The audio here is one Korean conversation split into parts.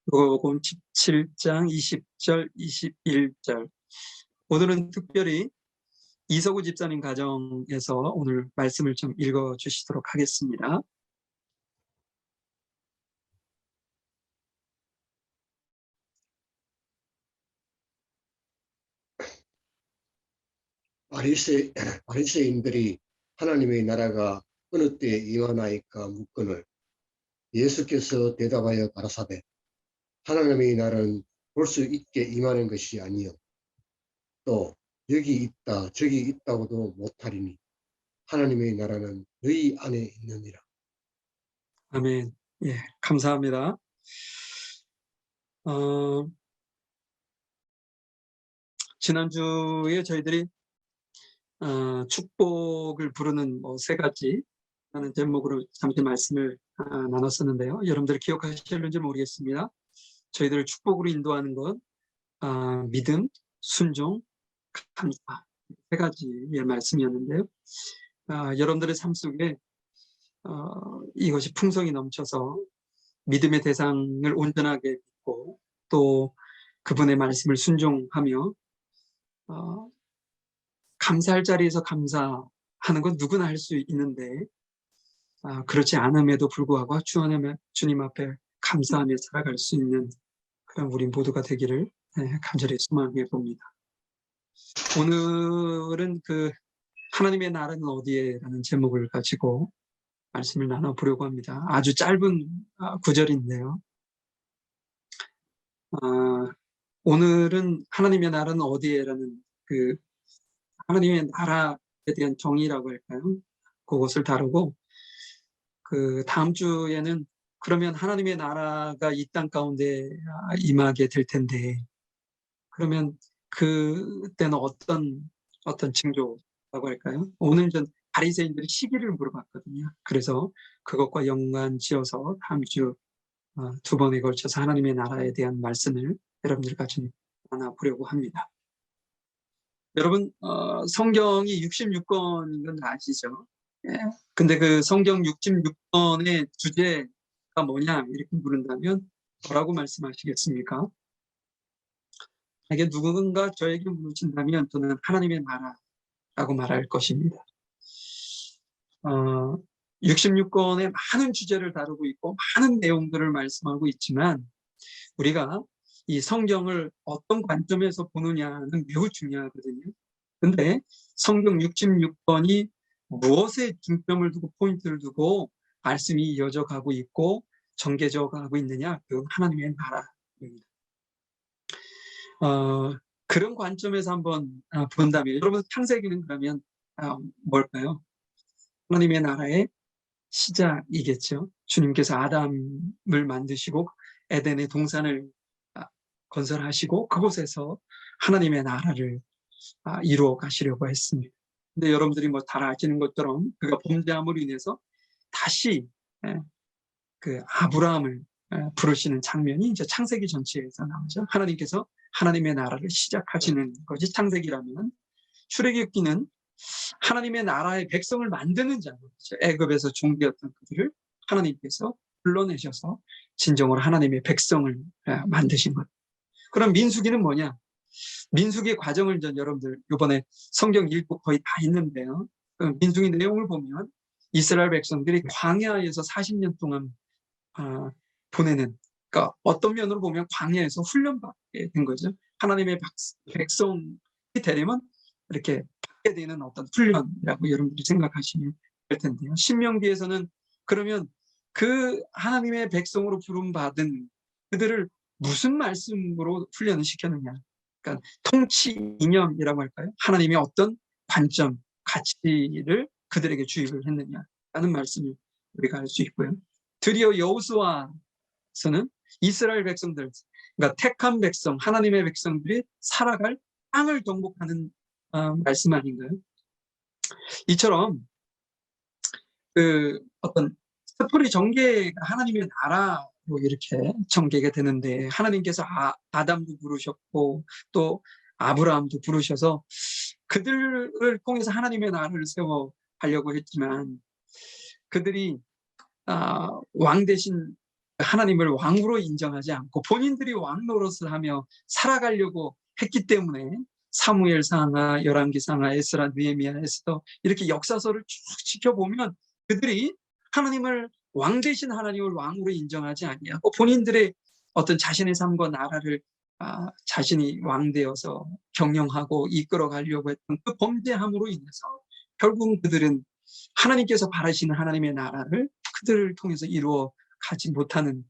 누가복음 17장 20절, 21절. 오늘은 특별히 이서구 집사님 가정에서 오늘 말씀을 좀 읽어주시도록 하겠습니다. 바리새인들이 하나님의 나라가 어느 때에 임하나이까 묻거늘 예수께서 대답하여 가라사대 하나님의 나라는 볼 수 있게 임하는 것이 아니요 또 여기 있다 저기 있다고도 못하리니 하나님의 나라는 너희 안에 있느니라. 아멘. 예, 감사합니다. 지난주에 저희들이 축복을 부르는 세 가지 라는 제목으로 잠시 말씀을 나눴었는데요. 여러분들 기억하실는지 모르겠습니다. 저희들을 축복으로 인도하는 것, 믿음, 순종, 감사, 세 가지의 말씀이었는데요. 여러분들의 삶 속에 이것이 풍성이 넘쳐서 믿음의 대상을 온전하게 믿고 또 그분의 말씀을 순종하며 감사할 자리에서 감사하는 건 누구나 할 수 있는데 그렇지 않음에도 불구하고 주님 앞에 감사하며 살아갈 수 있는 그런 우리 모두가 되기를 간절히 소망해 봅니다. 오늘은 하나님의 나라는 어디에라는 제목을 가지고 말씀을 나눠보려고 합니다. 아주 짧은 구절인데요. 오늘은 하나님의 나라는 어디에라는 하나님의 나라에 대한 정의라고 할까요? 그것을 다루고 다음 주에는 그러면 하나님의 나라가 이 땅 가운데 임하게 될 텐데 그러면 그때는 어떤 징조라고 할까요? 오늘 전 바리새인들이 시기를 물어봤거든요. 그래서 그것과 연관지어서 다음 주 두 번에 걸쳐서 하나님의 나라에 대한 말씀을 여러분들과 같이 나눠보려고 합니다. 여러분 성경이 66권인 건 아시죠? 예. 근데 그 성경 66권의 주제가 뭐냐 이렇게 물은다면 뭐라고 말씀하시겠습니까? 만약에 누군가 저에게 물으신다면 저는 하나님의 나라라고 말할 것입니다. 66권의 많은 주제를 다루고 있고 많은 내용들을 말씀하고 있지만 우리가 이 성경을 어떤 관점에서 보느냐는 매우 중요하거든요. 근데 성경 66권이 무엇에 중점을 두고 포인트를 두고 말씀이 이어져 가고 있고 전개져 가고 있느냐? 그건 하나님의 나라입니다. 그런 관점에서 한번 본다면 여러분 창세기는 그러면 뭘까요? 하나님의 나라의 시작이겠죠. 주님께서 아담을 만드시고 에덴의 동산을 건설하시고 그곳에서 하나님의 나라를 이루어 가시려고 했습니다. 근데 여러분들이 다 아시는 것처럼 그가 범죄함으로 인해서 다시 그 아브라함을 부르시는 장면이 이제 창세기 전체에서 나오죠. 하나님께서 하나님의 나라를 시작하시는 것이 창세기라면 출애굽기는 하나님의 나라의 백성을 만드는 장면이죠. 애굽에서 종되었던 그들을 하나님께서 불러내셔서 진정으로 하나님의 백성을 만드신 것. 그럼 민수기는 뭐냐? 민수기의 과정을 여러분들 이번에 성경 읽고 거의 다 있는데요. 민수기 내용을 보면 이스라엘 백성들이 광야에서 40년 동안 보내는, 그러니까 어떤 면으로 보면 광야에서 훈련받게 된 거죠. 하나님의 백성이 되려면 이렇게 받게 되는 어떤 훈련이라고 여러분들이 생각하시면 될 텐데요. 신명기에서는 그러면 그 하나님의 백성으로 부름받은 그들을 무슨 말씀으로 훈련을 시켰느냐? 그러니까 통치 이념이라고 할까요? 하나님의 어떤 관점, 가치를 그들에게 주입을 했느냐라는 말씀을 우리가 알 수 있고요. 드디어 여호수아서는 이스라엘 백성들, 그러니까 택한 백성, 하나님의 백성들이 살아갈 땅을 정복하는 말씀 아닌가요? 이처럼 어떤 스토리 전개가 하나님의 나라로 이렇게 전개가 되는데 하나님께서 아담도 부르셨고 또 아브라함도 부르셔서 그들을 통해서 하나님의 나라를 세워가려고 했지만 그들이 왕 대신 하나님을 왕으로 인정하지 않고 본인들이 왕 노릇을 하며 살아가려고 했기 때문에 사무엘상하, 열왕기상하, 에스라, 느헤미야, 에스더 이렇게 역사서를 쭉 지켜보면 그들이 하나님을 왕 대신 하나님을 왕으로 인정하지 아니하고 본인들의 어떤 자신의 삶과 나라를 자신이 왕 되어서 경영하고 이끌어 가려고 했던 그 범죄함으로 인해서 결국은 그들은 하나님께서 바라시는 하나님의 나라를 그들을 통해서 이루어 가지 못하는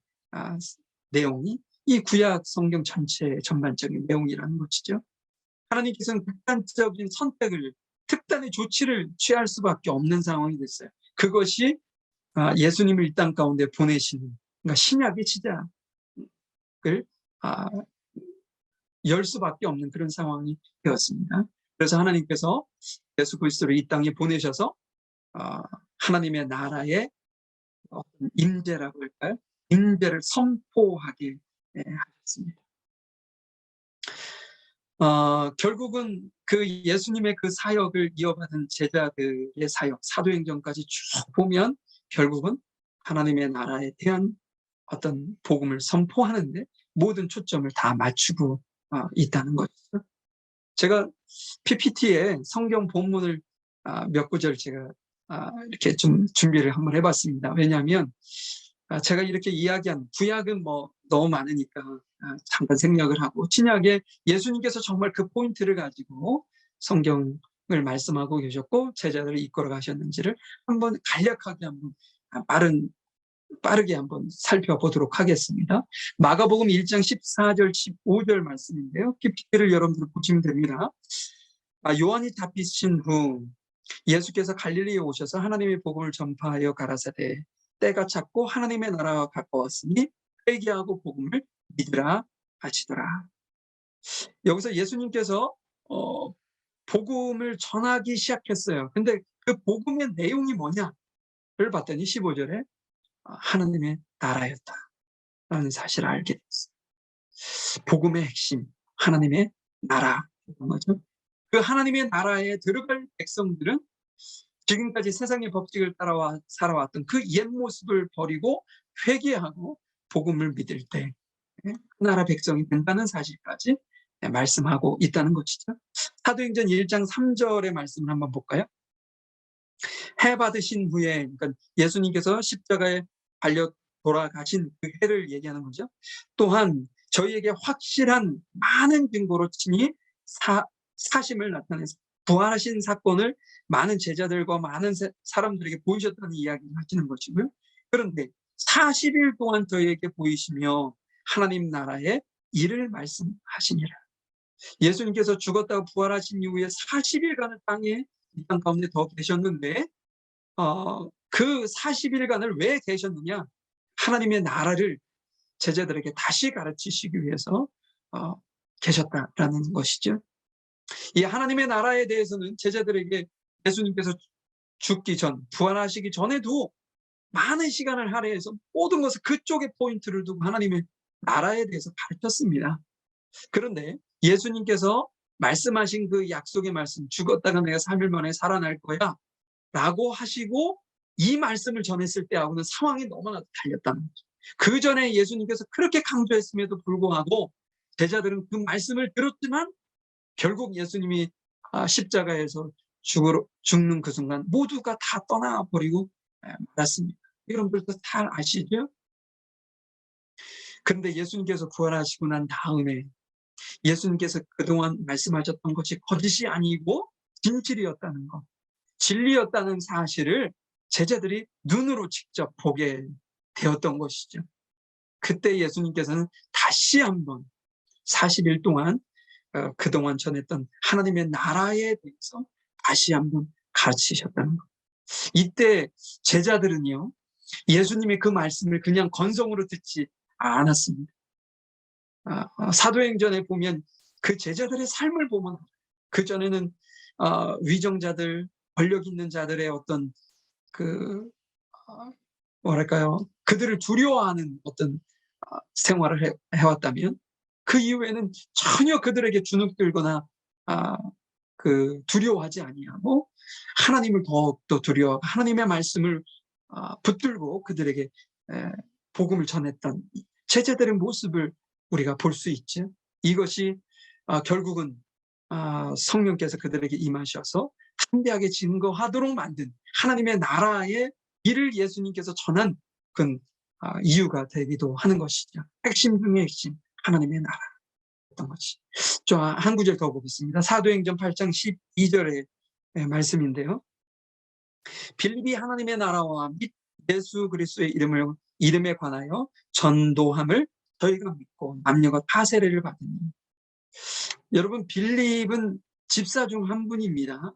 내용이 이 구약 성경 전체의 전반적인 내용이라는 것이죠. 하나님께서는 극단적인 선택을, 특단의 조치를 취할 수밖에 없는 상황이 됐어요. 그것이 예수님을 이 땅 가운데 보내시는, 그러니까 신약의 시작을 열 수밖에 없는 그런 상황이 되었습니다. 그래서 하나님께서 예수 그리스도를 이 땅에 보내셔서 하나님의 나라의 어떤 임재라고 할까요? 임재를 선포하게 하셨습니다. 결국은 그 예수님의 그 사역을 이어받은 제자들의 사역, 사도행전까지 쭉 보면 결국은 하나님의 나라에 대한 어떤 복음을 선포하는데 모든 초점을 다 맞추고 있다는 것이죠. 제가 PPT에 성경 본문을 몇 구절 제가 이렇게 좀 준비를 한번 해봤습니다. 왜냐하면 제가 이렇게 이야기한 구약은 뭐 너무 많으니까 잠깐 생략을 하고 신약에 예수님께서 정말 그 포인트를 가지고 성경을 말씀하고 계셨고 제자들을 이끌어 가셨는지를 한번 간략하게 한번 빠르게 한번 살펴보도록 하겠습니다. 마가복음 1장 14절 15절 말씀인데요. PPT를 여러분들 보시면 됩니다. 요한이 답비신 후 예수께서 갈릴리에 오셔서 하나님의 복음을 전파하여 가라사대 때가 찼고 하나님의 나라가 가까웠으니 회개하고 복음을 믿으라 하시더라. 여기서 예수님께서 복음을 전하기 시작했어요. 근데 그 복음의 내용이 뭐냐를 봤더니 15절에 하나님의 나라였다라는 사실을 알게 됐어요. 복음의 핵심, 하나님의 나라였던 거죠. 그 하나님의 나라에 들어갈 백성들은 지금까지 세상의 법칙을 따라 살아왔던 그 옛 모습을 버리고 회개하고 복음을 믿을 때 그 나라 백성이 된다는 사실까지 말씀하고 있다는 것이죠. 사도행전 1장 3절의 말씀을 한번 볼까요? 해 받으신 후에, 그러니까 예수님께서 십자가에 달려 돌아가신 그 해를 얘기하는 거죠. 또한 저희에게 확실한 많은 증거로 친히 사심을 나타내서 부활하신 사건을 많은 제자들과 많은 사람들에게 보이셨다는 이야기를 하시는 것이고요. 그런데 40일 동안 저희에게 보이시며 하나님 나라의 일을 말씀하시니라. 예수님께서 죽었다가 부활하신 이후에 40일간을 땅에 이 땅 가운데 더 계셨는데 그 40일간을 왜 계셨느냐? 하나님의 나라를 제자들에게 다시 가르치시기 위해서 계셨다라는 것이죠. 이 하나님의 나라에 대해서는 제자들에게 예수님께서 죽기 전, 부활하시기 전에도 많은 시간을 할애해서 모든 것을 그쪽에 포인트를 두고 하나님의 나라에 대해서 가르쳤습니다. 그런데 예수님께서 말씀하신 그 약속의 말씀, 죽었다가 내가 3일 만에 살아날 거야 라고 하시고 이 말씀을 전했을 때하고는 상황이 너무나 달렸다는 거죠. 그 전에 예수님께서 그렇게 강조했음에도 불구하고 제자들은 그 말씀을 들었지만 결국 예수님이 십자가에서 죽는 그 순간 모두가 다 떠나버리고 말았습니다. 여러분들도 잘 아시죠? 그런데 예수님께서 부활하시고 난 다음에 예수님께서 그동안 말씀하셨던 것이 거짓이 아니고 진실이었다는 것, 진리였다는 사실을 제자들이 눈으로 직접 보게 되었던 것이죠. 그때 예수님께서는 다시 한번 40일 동안 그동안 전했던 하나님의 나라에 대해서 다시 한번 가르치셨다는 것. 이때 제자들은요, 예수님의 그 말씀을 그냥 건성으로 듣지 않았습니다. 사도행전에 보면 그 제자들의 삶을 보면 그전에는 위정자들, 권력 있는 자들의 어떤 뭐랄까요, 그들을 두려워하는 어떤 생활을 해왔다면 그 이후에는 전혀 그들에게 주눅들거나 두려워하지 아니하고 하나님을 더욱더 두려워하고 하나님의 말씀을 붙들고 그들에게 복음을 전했던 제자들의 모습을 우리가 볼 수 있죠. 이것이 결국은 성령께서 그들에게 임하셔서 담대하게 증거하도록 만든 하나님의 나라의 일을 예수님께서 전한 그 이유가 되기도 하는 것이죠. 핵심 중의 핵심, 하나님의 나라였던 것이. 저 한 구절 더 보겠습니다. 사도행전 8장 12절의 말씀인데요. 빌립이 하나님의 나라와 및 예수 그리스도의 이름에 관하여 전도함을 저희가 믿고 남녀가 다 세례를 받으니. 여러분, 빌립은 집사 중 한 분입니다.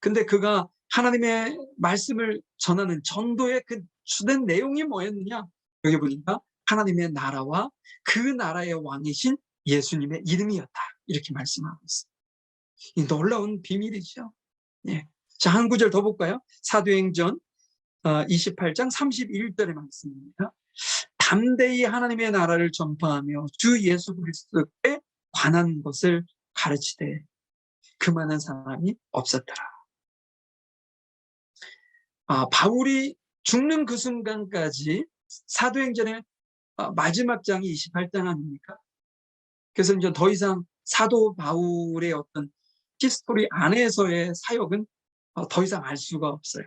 근데 그가 하나님의 말씀을 전하는 전도의 그 주된 내용이 뭐였느냐? 여기 보니까 하나님의 나라와 그 나라의 왕이신 예수님의 이름이었다. 이렇게 말씀하고 있어요. 이 놀라운 비밀이죠. 예. 자, 한 구절 더 볼까요? 사도행전 28장 31절의 말씀입니다. 담대히 하나님의 나라를 전파하며 주 예수 그리스도에 관한 것을 가르치되 그만한 사람이 없었더라. 바울이 죽는 그 순간까지 사도행전의 마지막 장이 28장 아닙니까? 그래서 이제 더 이상 사도 바울의 어떤 히스토리 안에서의 사역은 더 이상 알 수가 없어요.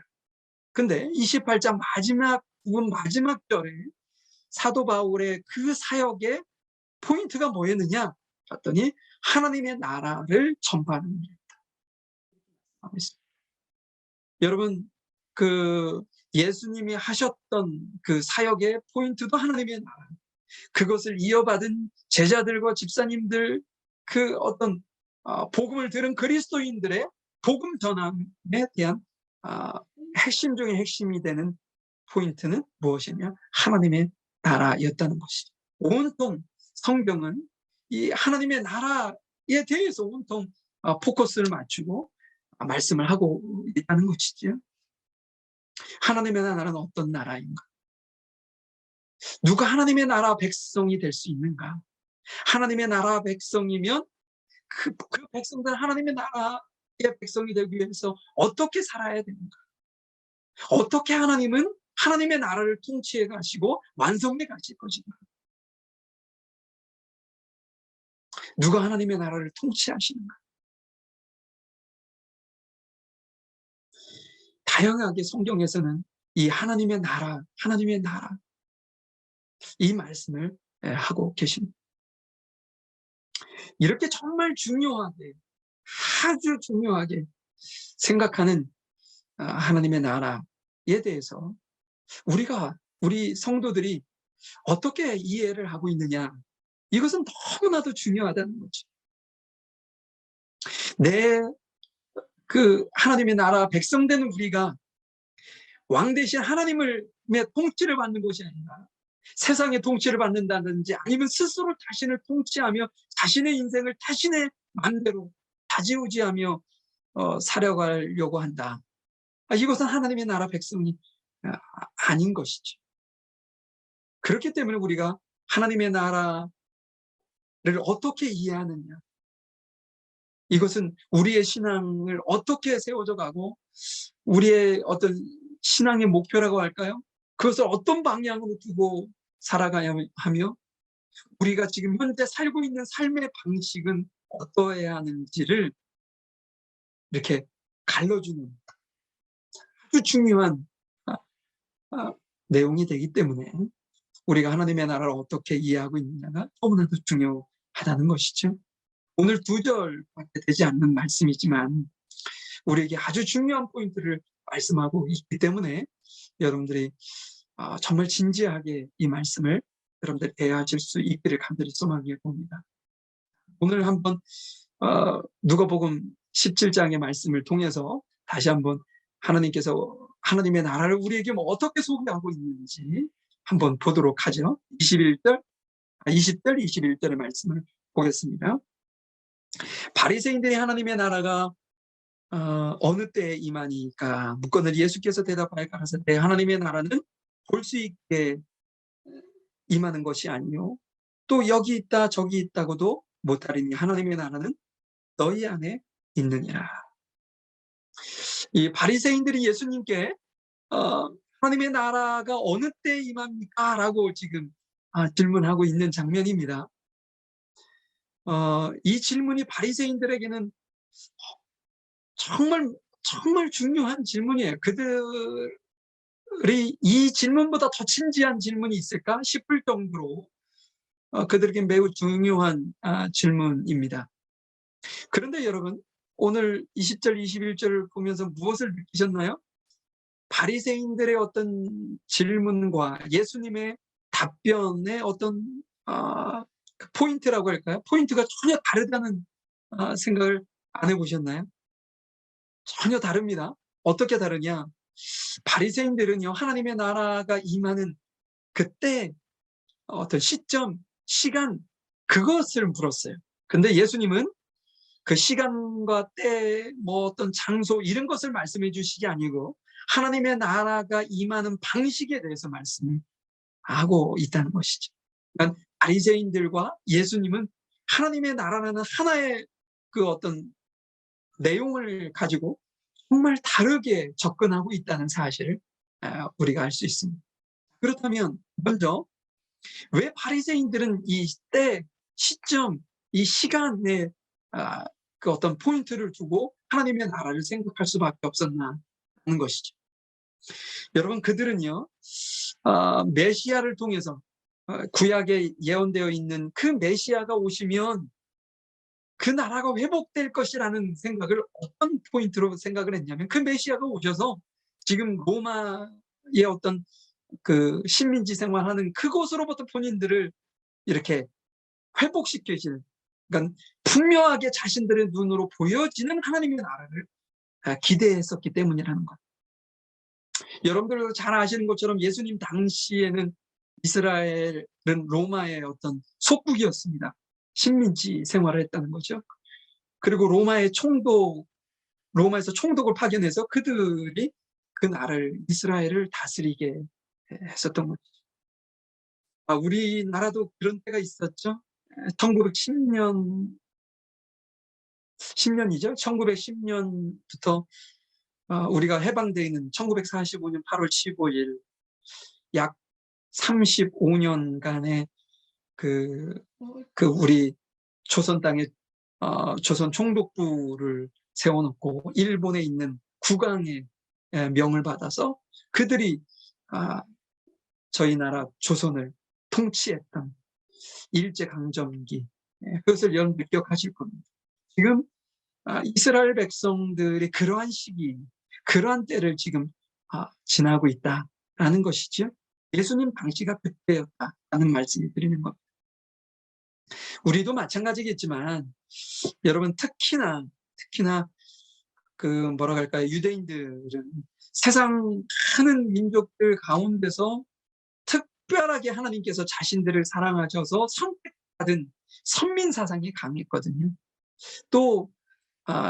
근데 28장 마지막 부분 마지막 절에 사도 바울의 그 사역의 포인트가 뭐였느냐 봤더니 하나님의 나라를 전파하는 일이었다. 여러분, 그 예수님이 하셨던 그 사역의 포인트도 하나님의 나라. 그것을 이어받은 제자들과 집사님들, 그 어떤 복음을 들은 그리스도인들의 복음 전함에 대한 핵심 중의 핵심이 되는 포인트는 무엇이냐? 하나님의 나라였다는 것이죠. 온통 성경은 이 하나님의 나라에 대해서 온통 포커스를 맞추고 말씀을 하고 있다는 것이죠. 하나님의 나라는 어떤 나라인가? 누가 하나님의 나라 백성이 될 수 있는가? 하나님의 나라 백성이면 그 백성들 하나님의 나라의 백성이 되기 위해서 어떻게 살아야 되는가? 어떻게 하나님은 하나님의 나라를 통치해 가시고 완성해 가실 것인가? 누가 하나님의 나라를 통치하시는가? 다양하게 성경에서는 이 하나님의 나라 이 말씀을 하고 계십니다. 이렇게 정말 중요하게, 아주 중요하게 생각하는 하나님의 나라에 대해서 우리 성도들이 어떻게 이해를 하고 있느냐, 이것은 너무나도 중요하다는 거죠. 그 하나님의 나라 백성된 우리가 왕 대신 하나님의 통치를 받는 것이 아니라 세상의 통치를 받는다든지 아니면 스스로 자신을 통치하며 자신의 인생을 자신의 마음대로 좌지우지하며 살아가려고 한다. 이것은 하나님의 나라 백성이 아닌 것이죠. 그렇기 때문에 우리가 하나님의 나라를 어떻게 이해하느냐, 이것은 우리의 신앙을 어떻게 세워져 가고 우리의 어떤 신앙의 목표라고 할까요? 그것을 어떤 방향으로 두고 살아가야 하며 우리가 지금 현재 살고 있는 삶의 방식은 어떠해야 하는지를 이렇게 갈라주는 아주 중요한 내용이 되기 때문에 우리가 하나님의 나라를 어떻게 이해하고 있느냐가 너무나도 중요하다는 것이죠. 오늘 2절밖에 되지 않는 말씀이지만 우리에게 아주 중요한 포인트를 말씀하고 있기 때문에 여러분들이 정말 진지하게 이 말씀을 여러분들 대하실 수 있기를 간절히 소망해 봅니다. 오늘 한번 누가복음 17장의 말씀을 통해서 다시 한번 하나님께서 하나님의 나라를 우리에게 어떻게 소개하고 있는지 한번 보도록 하죠. 20절, 21절의 말씀을 보겠습니다. 바리새인들이 하나님의 나라가 어느 때에 임하니까 묻거늘 예수께서 대답하여 가라사대 하나님의 나라는 볼 수 있게 임하는 것이 아니요 또 여기 있다 저기 있다고도 못하리니 하나님의 나라는 너희 안에 있느니라. 이 바리새인들이 예수님께 하나님의 나라가 어느 때 임합니까? 라고 지금 질문하고 있는 장면입니다. 이 질문이 바리새인들에게는 정말 정말 중요한 질문이에요. 그들이 이 질문보다 더 진지한 질문이 있을까 싶을 정도로 그들에게 매우 중요한 질문입니다. 그런데 여러분, 오늘 20절, 21절을 보면서 무엇을 느끼셨나요? 바리새인들의 어떤 질문과 예수님의 답변의 어떤 그 포인트라고 할까요? 포인트가 전혀 다르다는 생각을 안 해보셨나요? 전혀 다릅니다. 어떻게 다르냐? 바리새인들은요, 하나님의 나라가 임하는 그때 어떤 시점, 시간, 그것을 물었어요. 근데 예수님은 그 시간과 때, 뭐 어떤 장소 이런 것을 말씀해 주시기 아니고 하나님의 나라가 임하는 방식에 대해서 말씀하고 있다는 것이죠. 그러니까 바리새인들과 예수님은 하나님의 나라라는 하나의 그 어떤 내용을 가지고 정말 다르게 접근하고 있다는 사실을 우리가 알 수 있습니다. 그렇다면 먼저 왜 바리새인들은 이 때, 시점, 이 시간에 그 어떤 포인트를 두고 하나님의 나라를 생각할 수밖에 없었나 하는 것이죠. 여러분, 그들은요, 메시아를 통해서 구약에 예언되어 있는 그 메시아가 오시면 그 나라가 회복될 것이라는 생각을 어떤 포인트로 생각을 했냐면, 그 메시아가 오셔서 지금 로마의 어떤 그 식민지 생활하는 그곳으로부터 본인들을 이렇게 회복시키시는, 그러니까 분명하게 자신들의 눈으로 보여지는 하나님의 나라를 기대했었기 때문이라는 것. 여러분들도 잘 아시는 것처럼 예수님 당시에는 이스라엘은 로마의 어떤 속국이었습니다. 식민지 생활을 했다는 거죠. 그리고 로마에서 총독을 파견해서 그들이 그 나라를, 이스라엘을 다스리게 했었던 거죠. 우리나라도 그런 때가 있었죠. 1910년, 10년이죠. 1910년부터 우리가 해방되어 있는 1945년 8월 15일 약 35년간의 그 우리 조선 땅에 조선 총독부를 세워놓고 일본에 있는 국왕의 명을 받아서 그들이 저희 나라 조선을 통치했던 일제강점기, 그것을 여러분들 기억하실 겁니다. 지금 이스라엘 백성들이 그러한 시기, 그러한 때를 지금 지나고 있다라는 것이죠. 예수님 당시가 그때였다라는 말씀을 드리는 겁니다. 우리도 마찬가지겠지만 여러분, 특히나 그 뭐라 할까요? 유대인들은 세상 많은 민족들 가운데서 특별하게 하나님께서 자신들을 사랑하셔서 선택받은 선민 사상이 강했거든요. 또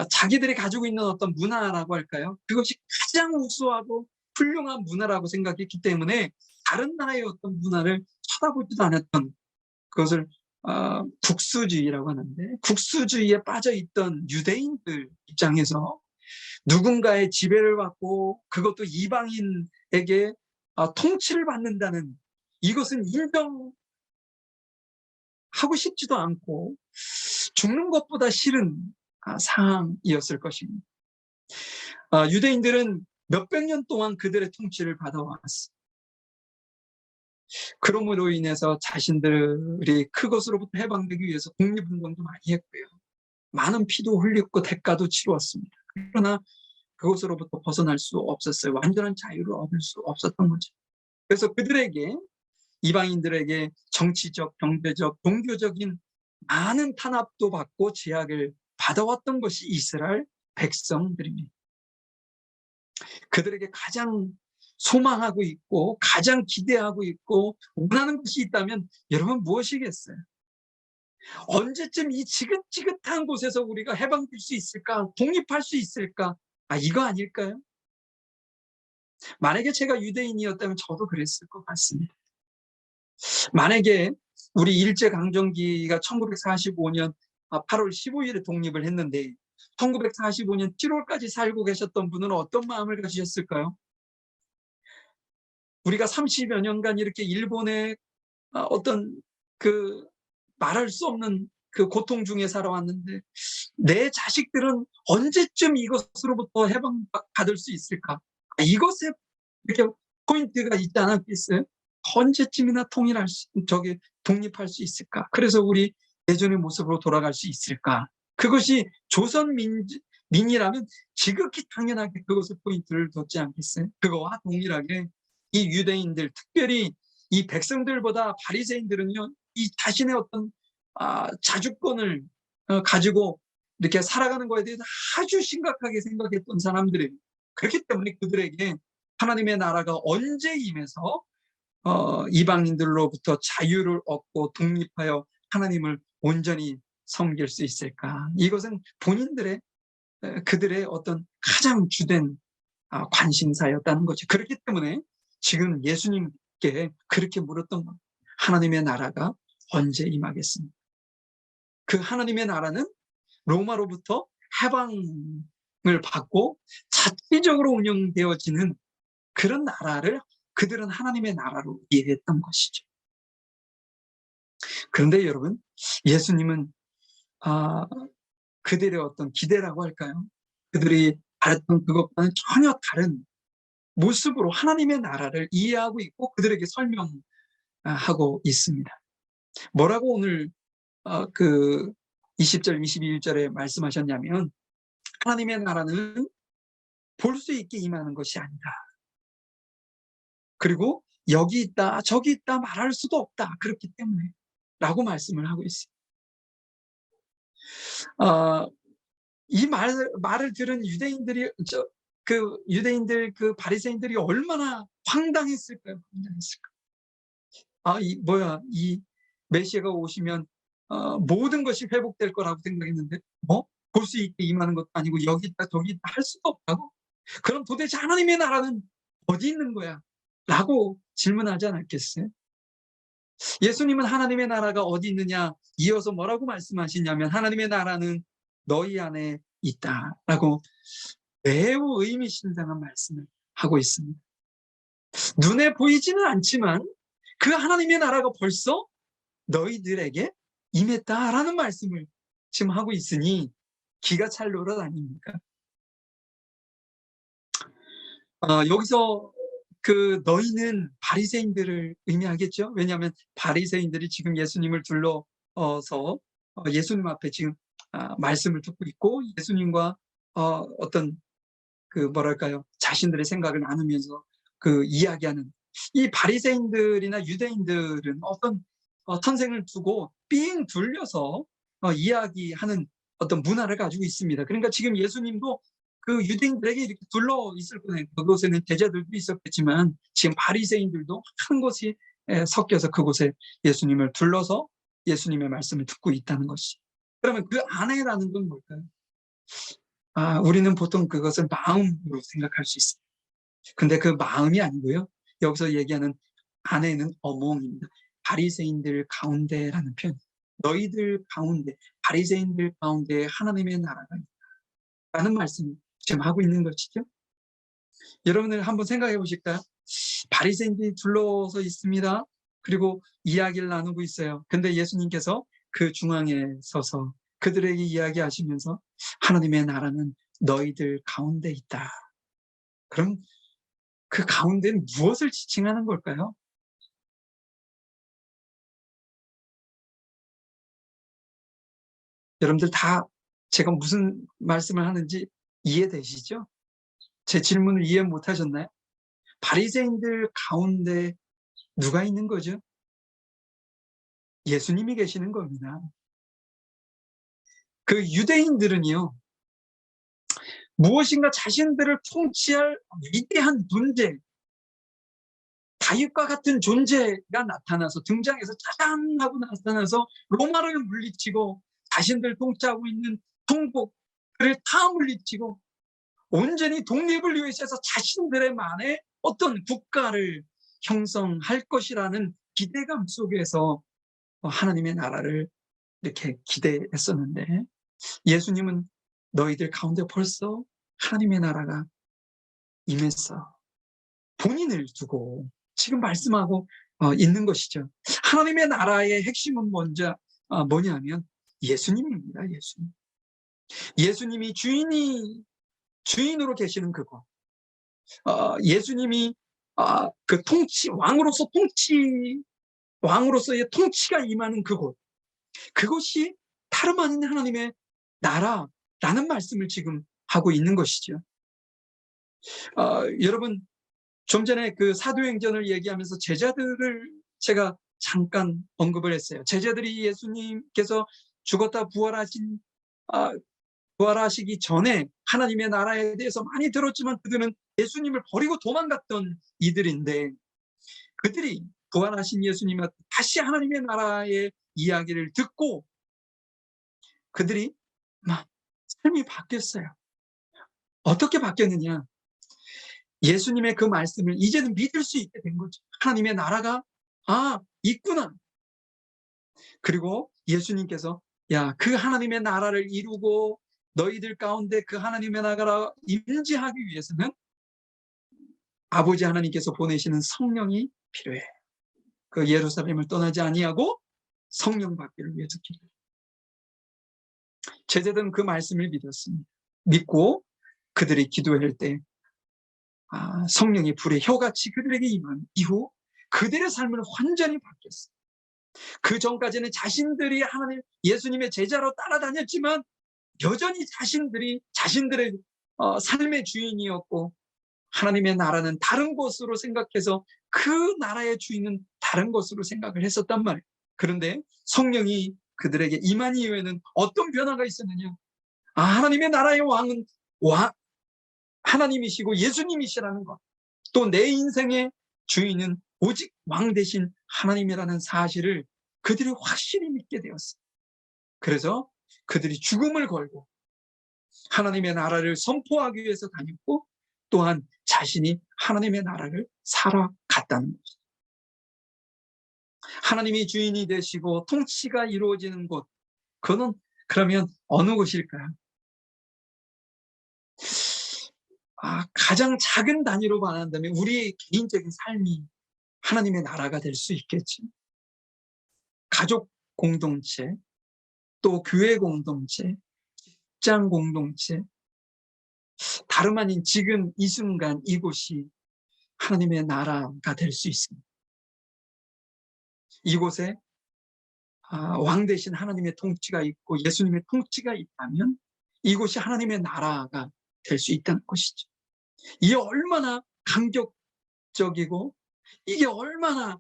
자기들이 가지고 있는 어떤 문화라고 할까요? 그것이 가장 우수하고 훌륭한 문화라고 생각했기 때문에 다른 나라의 어떤 문화를 쳐다보지도 않았던, 그것을 국수주의라고 하는데, 국수주의에 빠져있던 유대인들 입장에서 누군가의 지배를 받고 그것도 이방인에게 통치를 받는다는, 이것은 인정하고 싶지도 않고 죽는 것보다 싫은 상황이었을 것입니다. 유대인들은 몇백 년 동안 그들의 통치를 받아왔습니다. 그러므로 인해서 자신들이 그것으로부터 해방되기 위해서 독립운동도 많이 했고요. 많은 피도 흘렸고 대가도 치루었습니다. 그러나 그것으로부터 벗어날 수 없었어요. 완전한 자유를 얻을 수 없었던 거죠. 그래서 그들에게, 이방인들에게 정치적, 경제적, 종교적인 많은 탄압도 받고 제약을 받아왔던 것이 이스라엘 백성들입니다. 그들에게 가장 소망하고 있고 가장 기대하고 있고 원하는 것이 있다면 여러분 무엇이겠어요? 언제쯤 이 지긋지긋한 곳에서 우리가 해방될 수 있을까? 독립할 수 있을까? 이거 아닐까요? 만약에 제가 유대인이었다면 저도 그랬을 것 같습니다. 만약에 우리 일제강점기가 1945년 8월 15일에 독립을 했는데 1945년 7월까지 살고 계셨던 분은 어떤 마음을 가지셨을까요? 우리가 30여 년간 이렇게 일본의 어떤 그 말할 수 없는 그 고통 중에 살아왔는데 내 자식들은 언제쯤 이것으로부터 해방받을 수 있을까? 이것에 이렇게 포인트가 있지 않았겠어요? 언제쯤이나 독립할 수 있을까? 그래서 우리 예전의 모습으로 돌아갈 수 있을까? 그것이 조선민이라면 지극히 당연하게 그것에 포인트를 뒀지 않겠어요? 그거와 동일하게 이 유대인들, 특별히 이 백성들보다 바리새인들은요, 이 자신의 어떤 자주권을 가지고 이렇게 살아가는 거에 대해서 아주 심각하게 생각했던 사람들이에요. 그렇기 때문에 그들에게 하나님의 나라가 언제 임해서 이방인들로부터 자유를 얻고 독립하여 하나님을 온전히 섬길 수 있을까? 이것은 본인들의 그들의 어떤 가장 주된 관심사였다는 거죠. 그렇기 때문에 지금 예수님께 그렇게 물었던 겁니다. 하나님의 나라가 언제 임하겠습니까? 그 하나님의 나라는 로마로부터 해방을 받고 자체적으로 운영되어지는 그런 나라를 그들은 하나님의 나라로 이해했던 것이죠. 그런데 여러분, 예수님은 그들의 어떤 기대라고 할까요? 그들이 바랬던 그것과는 전혀 다른 모습으로 하나님의 나라를 이해하고 있고 그들에게 설명하고 있습니다. 뭐라고 오늘 그 20절, 21절에 말씀하셨냐면 하나님의 나라는 볼 수 있게 임하는 것이 아니다. 그리고 여기 있다, 저기 있다 말할 수도 없다. 그렇기 때문에 라고 말씀을 하고 있습니다. 이 말을 들은 유대인들이 유대인들 그 바리새인들이 얼마나 황당했을까요? 이 메시아가 오시면 모든 것이 회복될 거라고 생각했는데 볼 수 있게 임하는 것도 아니고 여기 있다 저기 있다 할 수도 없다고? 그럼 도대체 하나님의 나라는 어디 있는 거야? 라고 질문하지 않았겠어요? 예수님은 하나님의 나라가 어디 있느냐 이어서 뭐라고 말씀하시냐면 하나님의 나라는 너희 안에 있다라고 매우 의미심장한 말씀을 하고 있습니다. 눈에 보이지는 않지만 그 하나님의 나라가 벌써 너희들에게 임했다라는 말씀을 지금 하고 있으니 기가 찰 노릇 아닙니까? 여기서 그 너희는 바리새인들을 의미하겠죠. 왜냐하면 바리새인들이 지금 예수님을 둘러서 예수님 앞에 지금 말씀을 듣고 있고 예수님과 어떤 그 뭐랄까요 자신들의 생각을 나누면서 그 이야기하는 이 바리새인들이나 유대인들은 어떤 선생을 두고 삥 둘려서 이야기하는 어떤 문화를 가지고 있습니다. 그러니까 지금 예수님도 그 유대인들에게 이렇게 둘러 있을 거예요. 그곳에는 제자들도 있었겠지만 지금 바리새인들도 한 곳이 섞여서 그곳에 예수님을 둘러서 예수님의 말씀을 듣고 있다는 것이. 그러면 그 안에라는 건 뭘까요? 우리는 보통 그것을 마음으로 생각할 수 있습니다. 근데 그 마음이 아니고요. 여기서 얘기하는 안에는 어몽입니다. 바리새인들 가운데라는 표현. 너희들 가운데, 바리새인들 가운데 하나님의 나라가 있다라는 말씀을 지금 하고 있는 것이죠. 여러분들 한번 생각해 보실까요? 바리새인들이 둘러서 있습니다. 그리고 이야기를 나누고 있어요. 근데 예수님께서 그 중앙에 서서 그들에게 이야기하시면서 하나님의 나라는 너희들 가운데 있다. 그럼 그 가운데는 무엇을 지칭하는 걸까요? 여러분들 다 제가 무슨 말씀을 하는지 이해되시죠? 제 질문을 이해 못 하셨나요? 바리새인들 가운데 누가 있는 거죠? 예수님이 계시는 겁니다. 그 유대인들은요, 무엇인가 자신들을 통치할 위대한 존재, 다윗과 같은 존재가 나타나서 등장해서 짜잔 하고 나타나서 로마를 물리치고 자신들 통치하고 있는 통복들을 다 물리치고 온전히 독립을 위해서 자신들의만의 어떤 국가를 형성할 것이라는 기대감 속에서 하나님의 나라를 이렇게 기대했었는데 예수님은 너희들 가운데 벌써 하나님의 나라가 임했어. 본인을 두고 지금 말씀하고 있는 것이죠. 하나님의 나라의 핵심은 먼저 뭐냐면 예수님입니다. 예수님. 예수님이 주인으로 계시는 그곳. 예수님이 그 왕으로서의 통치가 임하는 그곳. 그것이 다름 아닌 하나님의 나라라는 말씀을 지금 하고 있는 것이죠. 여러분, 좀 전에 그 사도행전을 얘기하면서 제자들을 제가 잠깐 언급을 했어요. 제자들이 예수님께서 죽었다 부활하시기 전에 하나님의 나라에 대해서 많이 들었지만 그들은 예수님을 버리고 도망갔던 이들인데, 그들이 부활하신 예수님과 다시 하나님의 나라의 이야기를 듣고 그들이 막 삶이 바뀌었어요. 어떻게 바뀌었느냐? 예수님의 그 말씀을 이제는 믿을 수 있게 된 거죠. 하나님의 나라가 있구나. 그리고 예수님께서 그 하나님의 나라를 이루고 너희들 가운데 그 하나님의 나라가 임재하기 위해서는 아버지 하나님께서 보내시는 성령이 필요해. 그 예루살렘을 떠나지 아니하고 성령 받기를 위해서 기도해요. 제자들은 그 말씀을 믿었습니다. 믿고 그들이 기도할 때 성령이 불의 혀같이 그들에게 임한 이후 그들의 삶을 완전히 바뀌었어요. 그 전까지는 자신들이 예수님의 제자로 따라다녔지만 여전히 자신들의 삶의 주인이었고 하나님의 나라는 다른 곳으로 생각해서 그 나라의 주인은 다른 곳으로 생각을 했었단 말이에요. 그런데 성령이 그들에게 임한 이후에는 어떤 변화가 있었느냐? 하나님의 나라의 왕은 하나님이시고 예수님이시라는 것. 또 내 인생의 주인은 오직 왕 대신 하나님이라는 사실을 그들이 확실히 믿게 되었어요. 그래서 그들이 죽음을 걸고 하나님의 나라를 선포하기 위해서 다녔고 또한 자신이 하나님의 나라를 살아갔다는 것이죠. 하나님이 주인이 되시고 통치가 이루어지는 곳, 그거는 그러면 어느 곳일까요? 가장 작은 단위로 말한다면 우리의 개인적인 삶이 하나님의 나라가 될 수 있겠죠. 가족 공동체, 또 교회 공동체, 직장 공동체, 다름 아닌 지금 이 순간 이곳이 하나님의 나라가 될 수 있습니다. 이곳에 왕 대신 하나님의 통치가 있고 예수님의 통치가 있다면 이곳이 하나님의 나라가 될 수 있다는 것이죠. 이게 얼마나 감격적이고 이게 얼마나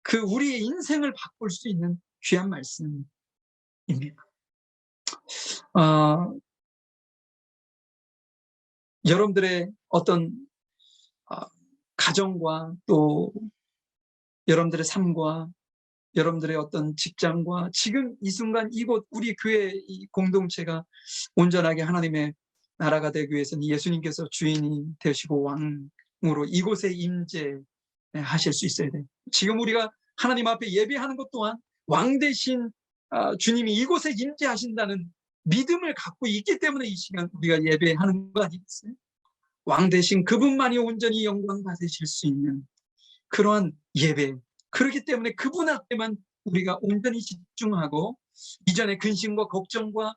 그 우리의 인생을 바꿀 수 있는 귀한 말씀입니다. 여러분들의 어떤 가정과 또 여러분들의 삶과 여러분들의 어떤 직장과 지금 이 순간 이곳 우리 교회 이 공동체가 온전하게 하나님의 나라가 되기 위해서는 예수님께서 주인이 되시고 왕으로 이곳에 임재하실 수 있어야 돼요. 지금 우리가 하나님 앞에 예배하는 것 또한 왕 대신 주님이 이곳에 임재하신다는 믿음을 갖고 있기 때문에 이 시간 우리가 예배하는 거 아니겠어요? 왕 대신 그분만이 온전히 영광 받으실 수 있는 그러한 예배. 그렇기 때문에 그분 앞에만 우리가 온전히 집중하고 이전의 근심과 걱정과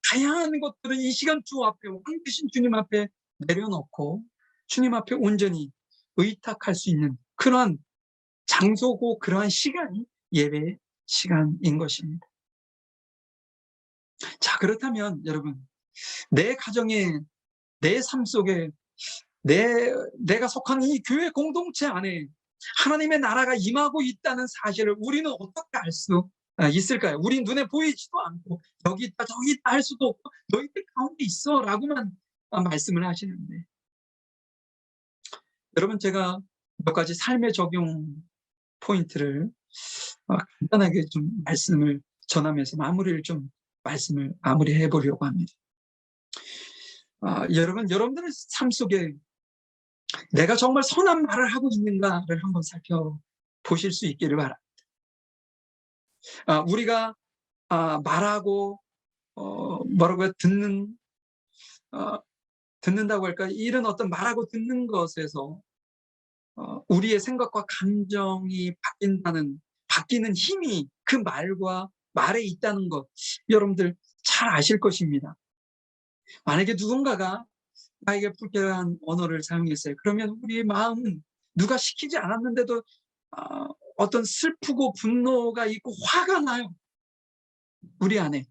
다양한 것들은 이 시간 주 앞에 왕 되신 주님 앞에 내려놓고 주님 앞에 온전히 의탁할 수 있는 그러한 장소고 그러한 시간이 예배의 시간인 것입니다. 자, 그렇다면 여러분, 내 가정에 내 삶 속에 내가 속하는 이 교회 공동체 안에 하나님의 나라가 임하고 있다는 사실을 우리는 어떻게 알 수 있을까요? 우리 눈에 보이지도 않고 여기 있다 저기 있다 할 수도 없고 너희들 가운데 있어 라고만 말씀을 하시는데, 여러분, 제가 몇 가지 삶의 적용 포인트를 간단하게 좀 말씀을 전하면서 말씀을 마무리해 보려고 합니다. 여러분들의 삶 속에 내가 정말 선한 말을 하고 있는가를 한번 살펴보실 수 있기를 바랍니다. 우리가 말하고 듣는다고 할까, 이런 어떤 말하고 듣는 것에서 우리의 생각과 감정이 바뀌는 힘이 그 말에 있다는 것, 여러분들 잘 아실 것입니다. 만약에 누군가가 나에게 불쾌한 언어를 사용했어요. 그러면 우리의 마음은 누가 시키지 않았는데도 어떤 슬프고 분노가 있고 화가 나요. 우리 안에.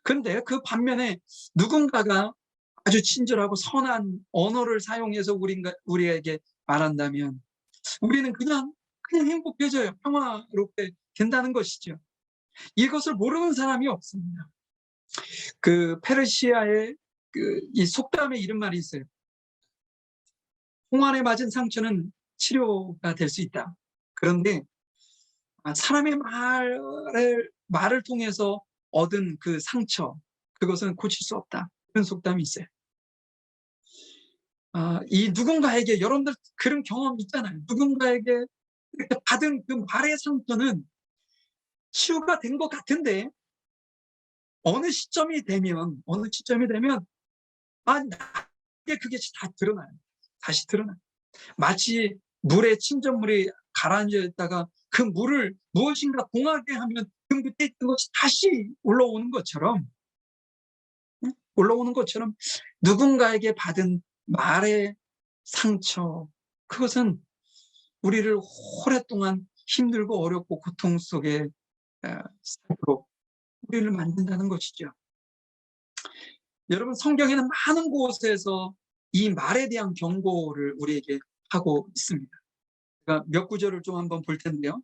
그런데 그 반면에 누군가가 아주 친절하고 선한 언어를 사용해서 우리에게 말한다면 우리는 그냥 행복해져요. 평화롭게 된다는 것이죠. 이것을 모르는 사람이 없습니다. 그 페르시아의 이 속담에 이런 말이 있어요. 홍안에 맞은 상처는 치료가 될 수 있다. 그런데 사람의 말을 통해서 얻은 그 상처, 그것은 고칠 수 없다. 그런 속담이 있어요. 이 누군가에게, 여러분들 그런 경험 있잖아요. 누군가에게 이렇게 받은 그 말의 상처는 치유가 된 것 같은데 어느 시점이 되면 나에게 그게 다 드러나요. 다시 드러나요. 마치 물에 침전물이 가라앉아 있다가 그 물을 무엇인가 동하게 하면 그 밑에 있던 것이 다시 올라오는 것처럼 누군가에게 받은 말의 상처, 그것은 우리를 오랫동안 힘들고 어렵고 고통 속에 살도록 우리를 만든다는 것이죠. 여러분, 성경에는 많은 곳에서 이 말에 대한 경고를 우리에게 하고 있습니다. 제가 몇 구절을 좀 한번 볼 텐데요.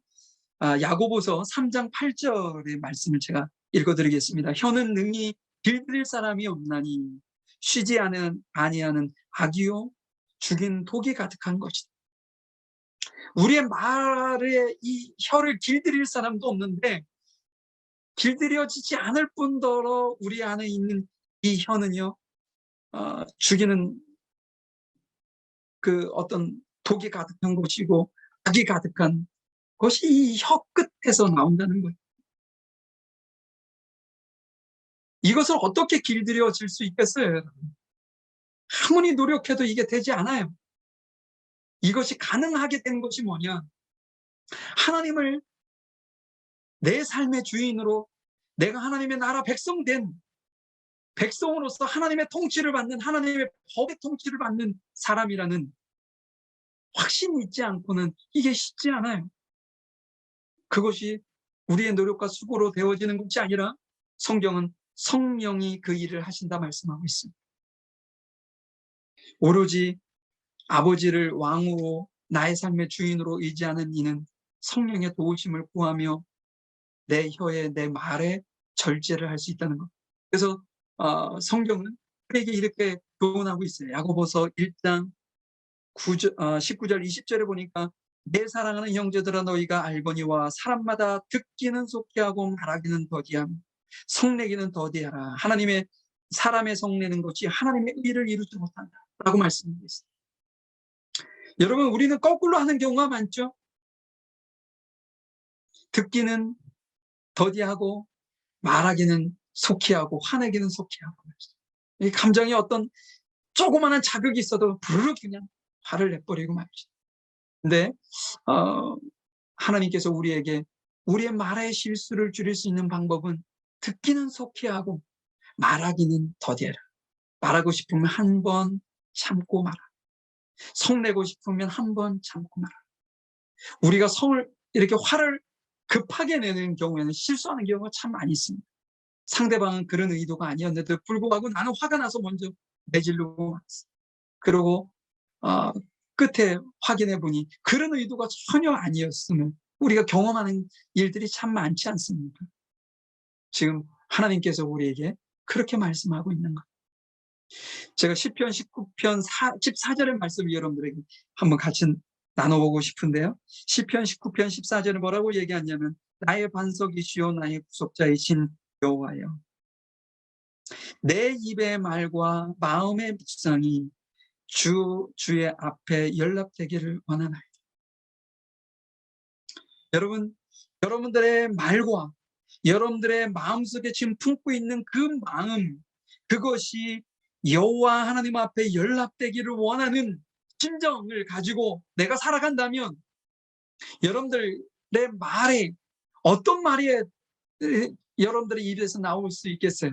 야고보서 3장 8절의 말씀을 제가 읽어드리겠습니다. 혀는 능히 길들일 사람이 없나니 쉬지 아니하는 악이요 죽인 독이 가득한 것이다. 우리의 말에 이 혀를 길들일 사람도 없는데 길들여지지 않을 뿐더러 우리 안에 있는 이 혀는요, 죽이는 그 어떤 독이 가득한 것이고 악이 가득한 것이 이 혀 끝에서 나온다는 거예요. 이것을 어떻게 길들여질 수 있겠어요, 여러분? 아무리 노력해도 이게 되지 않아요. 이것이 가능하게 된 것이 뭐냐? 하나님을 내 삶의 주인으로, 내가 하나님의 나라 백성으로서 하나님의 통치를 받는, 하나님의 법의 통치를 받는 사람이라는 확신이 있지 않고는 이게 쉽지 않아요. 그것이 우리의 노력과 수고로 되어지는 것이 아니라 성경은 성령이 그 일을 하신다 말씀하고 있습니다. 오로지 아버지를 왕으로 나의 삶의 주인으로 의지하는 이는 성령의 도우심을 구하며 내 혀에 내 말에 절제를 할 수 있다는 것. 그래서 성경은 우리에게 이렇게 교훈하고 있어요. 야고보서 1장 19절 20절에 보니까 내 사랑하는 형제들아 너희가 알거니와 사람마다 듣기는 속히 하고 말하기는 더디함 성내기는 더디하라. 사람의 성내는 것이 하나님의 의를 이루지 못한다 라고 말씀하고 있습니다. 여러분, 우리는 거꾸로 하는 경우가 많죠. 듣기는 더디하고 말하기는 속히 하고 화내기는 속히 하고, 이 감정이 어떤 조그마한 자극이 있어도 부르르 그냥 화를 내버리고 말이죠. 근데 하나님께서 우리에게 우리의 말의 실수를 줄일 수 있는 방법은 듣기는 속히 하고 말하기는 더디해라. 말하고 싶으면 한 번 참고 말아. 성내고 싶으면 한 번 참고 말아. 우리가 이렇게 화를 급하게 내는 경우에는 실수하는 경우가 참 많이 있습니다. 상대방은 그런 의도가 아니었는데도 불구하고 나는 화가 나서 먼저 내지르고 말았어. 그리고 끝에 확인해 보니 그런 의도가 전혀 아니었음을 우리가 경험하는 일들이 참 많지 않습니까? 지금 하나님께서 우리에게 그렇게 말씀하고 있는 것. 제가 시편 19편 14절의 말씀을 여러분들에게 한번 같이 나눠보고 싶은데요. 시편 19편 14절은 뭐라고 얘기하냐면 나의 반석이시요 나의 구속자이신 여호와여, 내 입의 말과 마음의 묵상이 주의 앞에 연락되기를 원하나이다. 여러분들의 말과 여러분들의 마음속에 지금 품고 있는 그 마음, 그것이 여호와 하나님 앞에 연락되기를 원하는 심정을 가지고 내가 살아간다면 여러분들의 말에 어떤 말이 여러분들의 입에서 나올 수 있겠어요?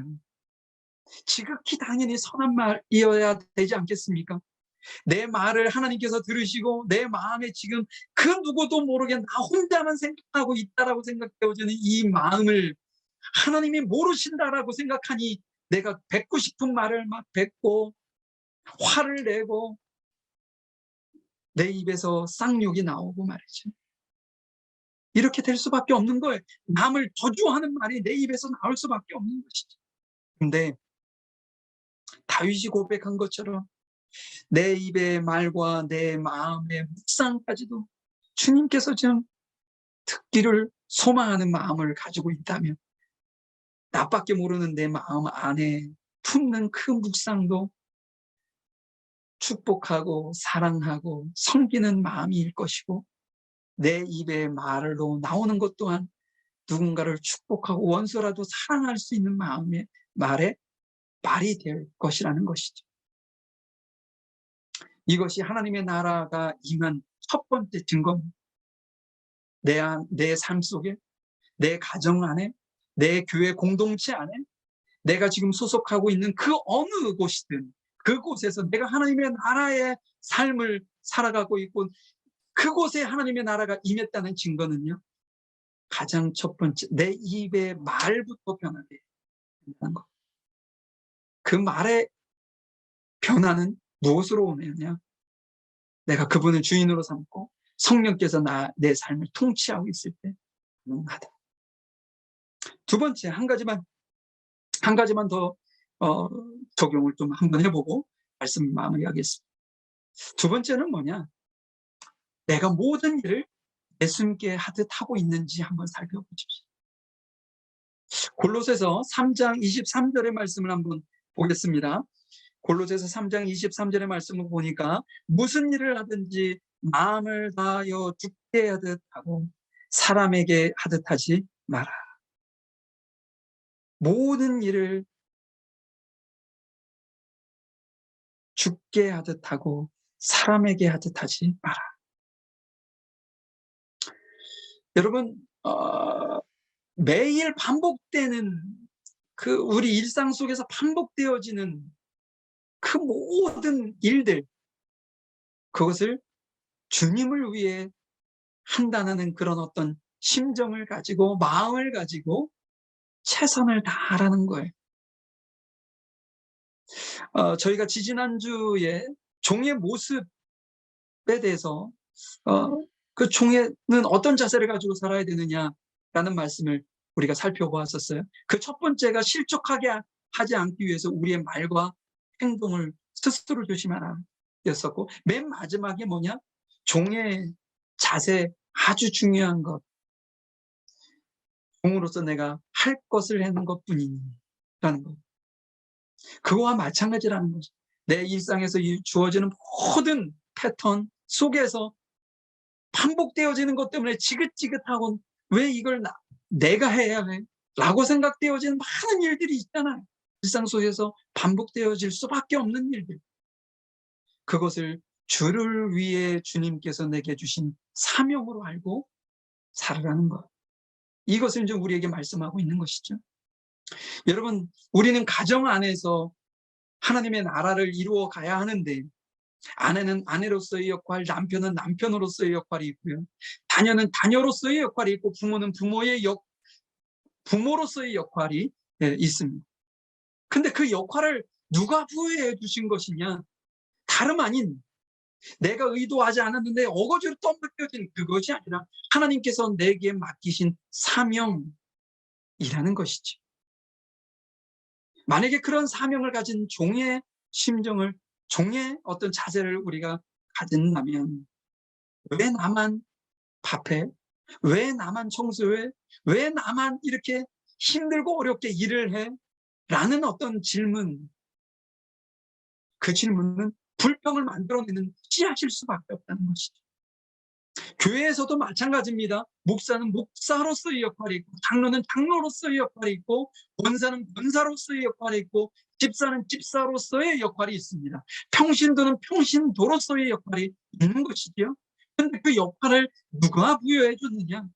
지극히 당연히 선한 말이어야 되지 않겠습니까? 내 말을 하나님께서 들으시고 내 마음에 지금 그 누구도 모르게 나 혼자만 생각하고 있다라고 생각되어지는 이 마음을 하나님이 모르신다라고 생각하니 내가 뱉고 싶은 말을 막 뱉고 화를 내고 내 입에서 쌍욕이 나오고 말이죠. 이렇게 될 수밖에 없는 거예요. 남을 저주하는 말이 내 입에서 나올 수밖에 없는 것이죠. 근데 다윗이 고백한 것처럼 내 입의 말과 내 마음의 묵상까지도 주님께서 좀 듣기를 소망하는 마음을 가지고 있다면 나밖에 모르는 내 마음 안에 품는 그 묵상도 축복하고 사랑하고 섬기는 마음일 것이고 내 입의 말로 나오는 것 또한 누군가를 축복하고 원수라도 사랑할 수 있는 마음의 말이 될 것이라는 것이죠. 이것이 하나님의 나라가 임한 첫 번째 증거입니다. 내 삶 속에, 내 가정 안에, 내 교회 공동체 안에, 내가 지금 소속하고 있는 그 어느 곳이든 그곳에서 내가 하나님의 나라의 삶을 살아가고 있고 그곳에 하나님의 나라가 임했다는 증거는요. 가장 첫 번째 내 입의 말부터 변화돼야 된다는 것. 그 말의 변화는 무엇으로 오느냐? 내가 그분을 주인으로 삼고 성령께서 내 삶을 통치하고 있을 때 가능하다. 두 번째 한 가지만 더 적용을 좀 한번 해보고 말씀 마무리하겠습니다. 두 번째는 뭐냐? 내가 모든 일을 예수님께 하듯 하고 있는지 한번 살펴보십시오. 골로새서 3장 23절의 말씀을 한번 보겠습니다. 골로새서 3장 23절의 말씀을 보니까 무슨 일을 하든지 마음을 다하여 죽게 하듯 하고 사람에게 하듯 하지 마라. 모든 일을 죽게 하듯 하고 사람에게 하듯 하지 마라. 여러분 매일 반복되는 그 우리 일상 속에서 반복되어지는 그 모든 일들 그것을 주님을 위해 한다는 그런 어떤 심정을 가지고 마음을 가지고 최선을 다하라는 거예요. 저희가 지지난주에 종의 모습에 대해서 그 종에는 어떤 자세를 가지고 살아야 되느냐라는 말씀을 우리가 살펴보았었어요. 그 첫 번째가 실족하게 하지 않기 위해서 우리의 말과 행동을 스스로 조심하라 였었고 맨 마지막에 뭐냐? 종의 자세 아주 중요한 것. 종으로서 내가 할 것을 하는 것뿐이라는 것. 그거와 마찬가지라는 거죠. 내 일상에서 주어지는 모든 패턴 속에서 반복되어지는 것 때문에 지긋지긋하고 왜 이걸 내가 해야 해? 라고 생각되어지는 많은 일들이 있잖아요. 일상 속에서 반복되어질 수밖에 없는 일들. 그것을 주를 위해 주님께서 내게 주신 사명으로 알고 살아가는 것. 이것을 이제 우리에게 말씀하고 있는 것이죠. 여러분, 우리는 가정 안에서 하나님의 나라를 이루어 가야 하는데 아내는 아내로서의 역할, 남편은 남편으로서의 역할이 있고요. 자녀는 자녀로서의 역할이 있고 부모는 부모로서의 역할이 있습니다. 근데 그 역할을 누가 부여해 주신 것이냐? 다름 아닌 내가 의도하지 않았는데 어거지로 떠맡겨진 그것이 아니라 하나님께서 내게 맡기신 사명이라는 것이지. 만약에 그런 사명을 가진 종의 심정을, 종의 어떤 자세를 우리가 가진다면 왜 나만 밥해? 왜 나만 청소해? 왜 나만 이렇게 힘들고 어렵게 일을 해? 라는 어떤 질문, 그 질문은 불평을 만들어내는 씨앗일 수밖에 없다는 것이죠. 교회에서도 마찬가지입니다. 목사는 목사로서의 역할이 있고, 장로는 장로로서의 역할이 있고, 권사는 권사로서의 역할이 있고, 집사는 집사로서의 역할이 있습니다. 평신도는 평신도로서의 역할이 있는 것이지요. 그런데 그 역할을 누가 부여해 줬느냐?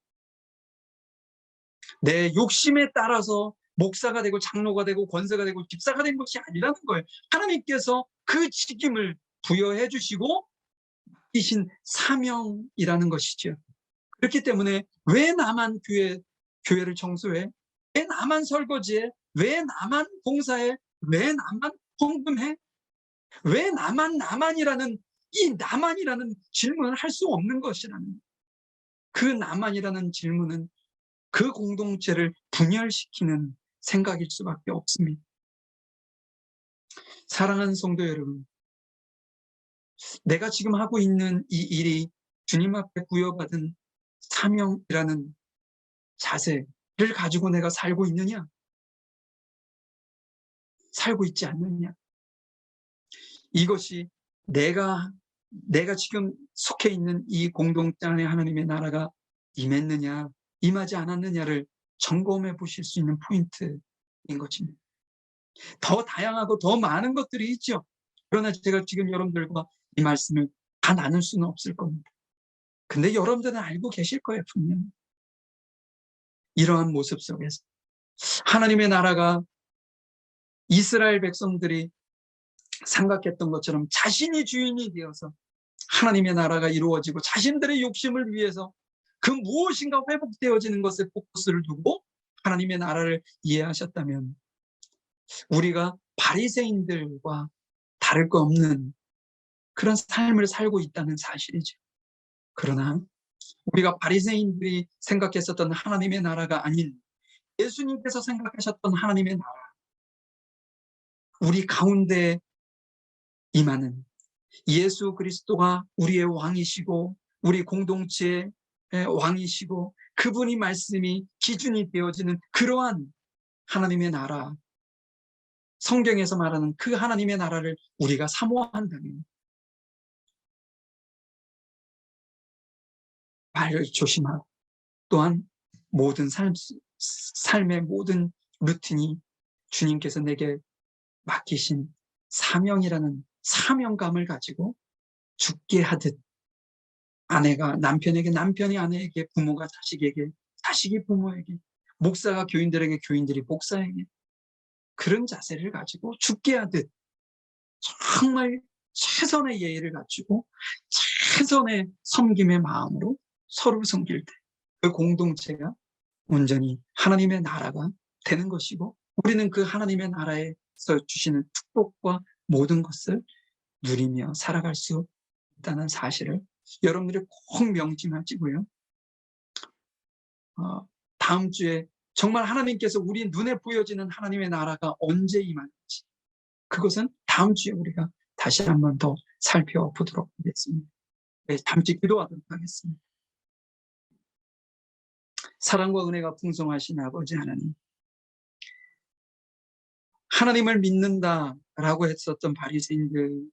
내 욕심에 따라서 목사가 되고 장로가 되고 권사가 되고 집사가 된 것이 아니라는 거예요. 하나님께서 그 직임을 부여해 주시고 맡기신 사명이라는 것이죠. 그렇기 때문에 왜 나만 교회를 청소해? 왜 나만 설거지해? 왜 나만 봉사해? 왜 나만 헌금해? 왜 나만이라는 이 나만이라는 질문을 할 수 없는 것이라는, 그 나만이라는 질문은 그 공동체를 분열시키는 생각일 수밖에 없습니다. 사랑하는 성도 여러분, 내가 지금 하고 있는 이 일이 주님 앞에 부여받은 사명이라는 자세를 가지고 내가 살고 있느냐? 살고 있지 않느냐? 이것이 내가 지금 속해 있는 이 공동체 안에 하나님의 나라가 임했느냐, 임하지 않았느냐를 점검해 보실 수 있는 포인트인 것입니다. 더 다양하고 더 많은 것들이 있죠. 그러나 제가 지금 여러분들과 이 말씀을 다 나눌 수는 없을 겁니다. 근데 여러분들은 알고 계실 거예요, 분명히. 이러한 모습 속에서 하나님의 나라가 이스라엘 백성들이 생각했던 것처럼 자신이 주인이 되어서 하나님의 나라가 이루어지고 자신들의 욕심을 위해서 그 무엇인가 회복되어지는 것에 포커스를 두고 하나님의 나라를 이해하셨다면 우리가 바리새인들과 다를 거 없는 그런 삶을 살고 있다는 사실이죠. 그러나 우리가 바리새인들이 생각했었던 하나님의 나라가 아닌 예수님께서 생각하셨던 하나님의 나라, 우리 가운데 임하는 예수 그리스도가 우리의 왕이시고 우리 공동체의 왕이시고 그분이 말씀이 기준이 되어지는 그러한 하나님의 나라, 성경에서 말하는 그 하나님의 나라를 우리가 사모한다면 말을 조심하고, 또한 모든 삶의 모든 루틴이 주님께서 내게 맡기신 사명이라는 사명감을 가지고 죽게 하듯, 아내가 남편에게, 남편이 아내에게, 부모가 자식에게, 자식이 부모에게, 목사가 교인들에게, 교인들이 목사에게 그런 자세를 가지고 죽게 하듯 정말 최선의 예의를 갖추고 최선의 섬김의 마음으로 서로 섬길 때 그 공동체가 온전히 하나님의 나라가 되는 것이고, 우리는 그 하나님의 나라에서 주시는 축복과 모든 것을 누리며 살아갈 수 있다는 사실을 여러분들이 꼭 명심하시고요. 다음 주에 정말 하나님께서 우리 눈에 보여지는 하나님의 나라가 언제 임하는지, 그것은 다음 주에 우리가 다시 한번 더 살펴보도록 하겠습니다. 네, 다음 주에 기도하도록 하겠습니다. 사랑과 은혜가 풍성하신 아버지 하나님, 하나님을 믿는다라고 했었던 바리새인들,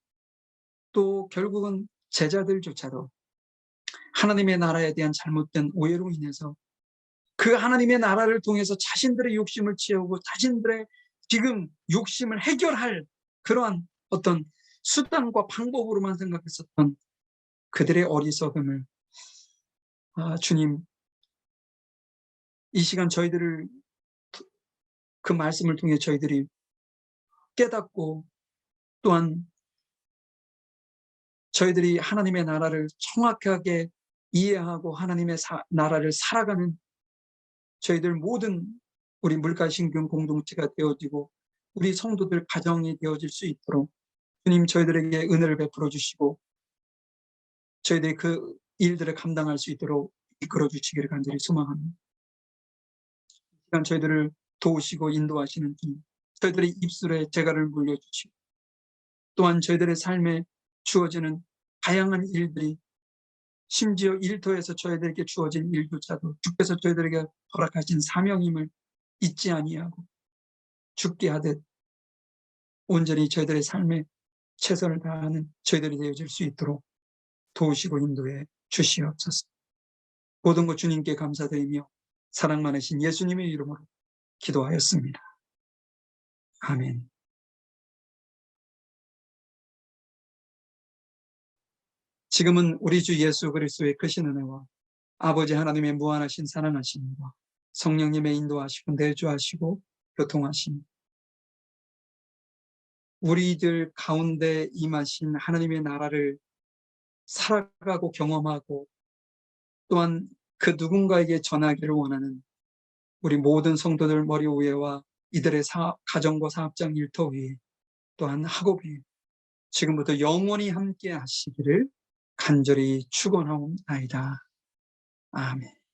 또 결국은 제자들조차도 하나님의 나라에 대한 잘못된 오해로 인해서 그 하나님의 나라를 통해서 자신들의 욕심을 채우고 자신들의 지금 욕심을 해결할 그러한 어떤 수단과 방법으로만 생각했었던 그들의 어리석음을, 주님, 이 시간 저희들을 그 말씀을 통해 저희들이 깨닫고, 또한 저희들이 하나님의 나라를 정확하게 이해하고 하나님의 나라를 살아가는 저희들 모든 우리 물가신경 공동체가 되어지고 우리 성도들 가정이 되어질 수 있도록 주님 저희들에게 은혜를 베풀어 주시고 저희들이 그 일들을 감당할 수 있도록 이끌어 주시기를 간절히 소망합니다. 이 시간 저희들을 도우시고 인도하시는 주님, 저희들의 입술에 재갈을 물려주시고 또한 저희들의 삶에 주어지는 다양한 일들이, 심지어 일터에서 저희들에게 주어진 일조차도 주께서 저희들에게 허락하신 사명임을 잊지 아니하고 죽게 하듯 온전히 저희들의 삶에 최선을 다하는 저희들이 되어질 수 있도록 도우시고 인도해 주시옵소서. 모든 것 주님께 감사드리며 사랑 많으신 예수님의 이름으로 기도하였습니다. 아멘. 지금은 우리 주 예수 그리스도의 크신 은혜와 아버지 하나님의 무한하신 사랑하심과 성령님의 인도하시고 내주하시고 교통하심, 우리들 가운데 임하신 하나님의 나라를 살아가고 경험하고 또한 그 누군가에게 전하기를 원하는 우리 모든 성도들 머리 위에와 이들의 가정과 사업장 일터 위에 또한 학업 위에 지금부터 영원히 함께 하시기를 간절히 축원하옵나이다. 아멘.